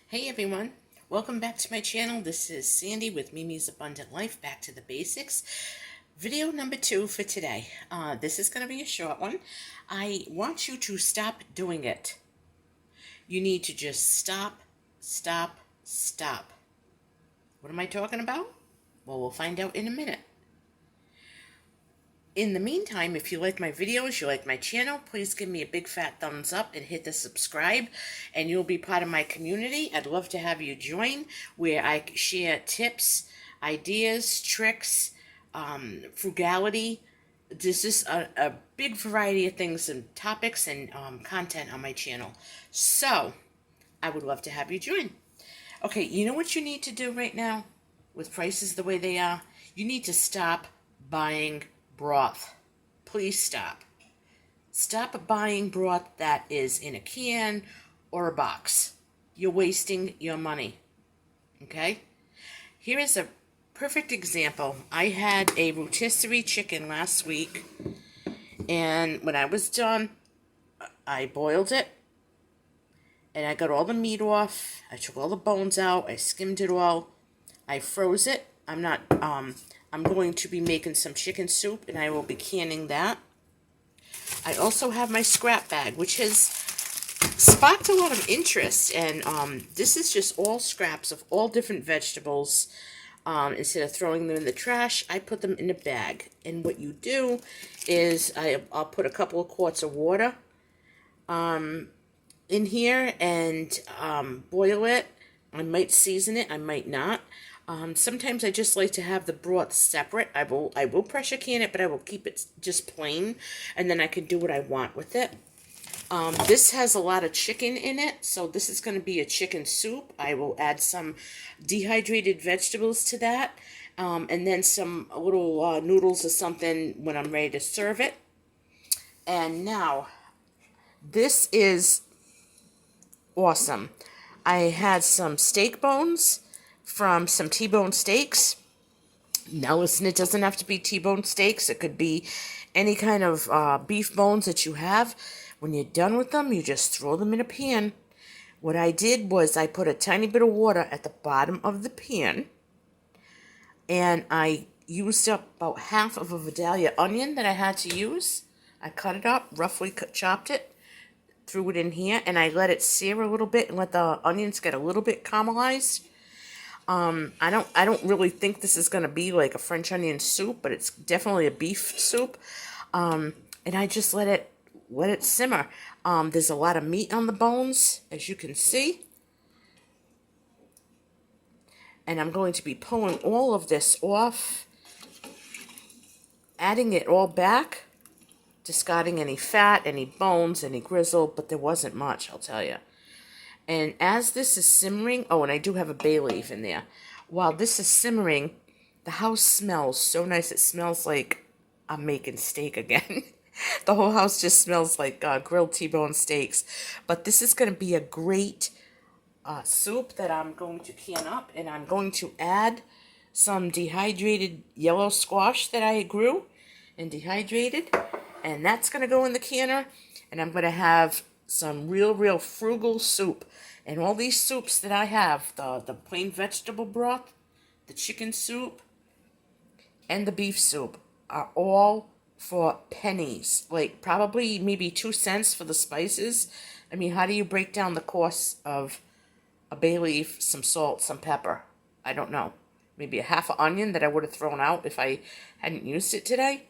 Hey everyone, welcome back to my channel. This is Sandy with Mimi's Abundant Life, back to the basics. Video number 2 for today. This is going to be a short one. I want you to stop doing it. You need to just stop, stop, stop. What am I talking about? Well, we'll find out in a minute. In the meantime, if you like my videos, you like my channel, please give me a big fat thumbs up and hit the subscribe, and you'll be part of my community. I'd love to have you join, where I share tips, ideas, tricks, frugality. There's just a big variety of things and topics and content on my channel. So, I would love to have you join. Okay, you know what you need to do right now with prices the way they are? You need to stop buying broth. Please stop. Stop buying broth that is in a can or a box. You're wasting your money. Okay? Here is a perfect example. I had a rotisserie chicken last week, and when I was done, I boiled it, and I got all the meat off. I took all the bones out. I skimmed it all. I froze it. I'm going to be making some chicken soup, and I will be canning that. I also have my scrap bag, which has sparked a lot of interest, and this is just all scraps of all different vegetables. Instead of throwing them in the trash, I put them in a bag. And what you do is I'll put a couple of quarts of water in here and boil it. I might season it, I might not. Sometimes I just like to have the broth separate. I will pressure can it, but I will keep it just plain, and then I can do what I want with it. This has a lot of chicken in it, so this is going to be a chicken soup. I will add some dehydrated vegetables to that, and then some little noodles or something when I'm ready to serve it. And now, this is awesome. I had some steak bones from some T-bone steaks. Now listen, it doesn't have to be T-bone steaks. It could be any kind of beef bones that you have. When you're done with them, you just throw them in a pan. What I did was I put a tiny bit of water at the bottom of the pan, and I used up about half of a Vidalia onion that I had to use. I cut it up, roughly chopped it, threw it in here, and I let it sear a little bit and let the onions get a little bit caramelized. I don't really think this is going to be like a French onion soup, but it's definitely a beef soup. And I just let it simmer. There's a lot of meat on the bones, as you can see. And I'm going to be pulling all of this off, adding it all back, discarding any fat, any bones, any grizzle, but there wasn't much, I'll tell you. And as this is simmering, oh, and I do have a bay leaf in there. While this is simmering, the house smells so nice. It smells like I'm making steak again. The whole house just smells like grilled T-bone steaks. But this is going to be a great soup that I'm going to can up. And I'm going to add some dehydrated yellow squash that I grew and dehydrated. And that's going to go in the canner. And I'm going to have some real frugal soup. And all these soups that I have, the plain vegetable broth, the chicken soup, and the beef soup, are all for pennies. Like probably maybe 2 cents for the spices. I mean, how do you break down the cost of a bay leaf, some salt, some pepper? I don't know. Maybe a half an onion that I would have thrown out if I hadn't used it today.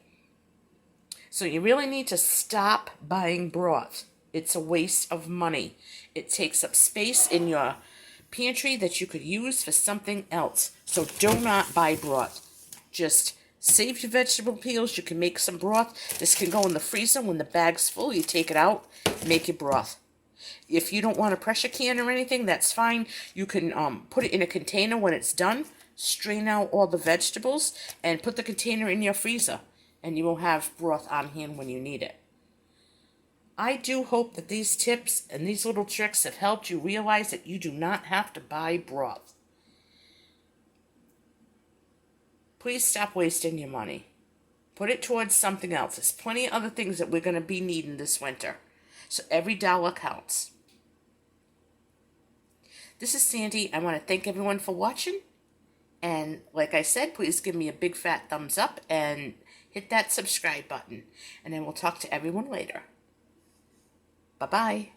So you really need to stop buying broth. It's a waste of money. It takes up space in your pantry that you could use for something else. So do not buy broth. Just save your vegetable peels. You can make some broth. This can go in the freezer. When the bag's full, you take it out, make your broth. If you don't want a pressure can or anything, that's fine. You can put it in a container when it's done. Strain out all the vegetables and put the container in your freezer. And you will have broth on hand when you need it. I do hope that these tips and these little tricks have helped you realize that you do not have to buy broth. Please stop wasting your money. Put it towards something else. There's plenty of other things that we're going to be needing this winter. So every dollar counts. This is Sandy. I want to thank everyone for watching. And like I said, please give me a big fat thumbs up and hit that subscribe button. And then we'll talk to everyone later. Bye-bye.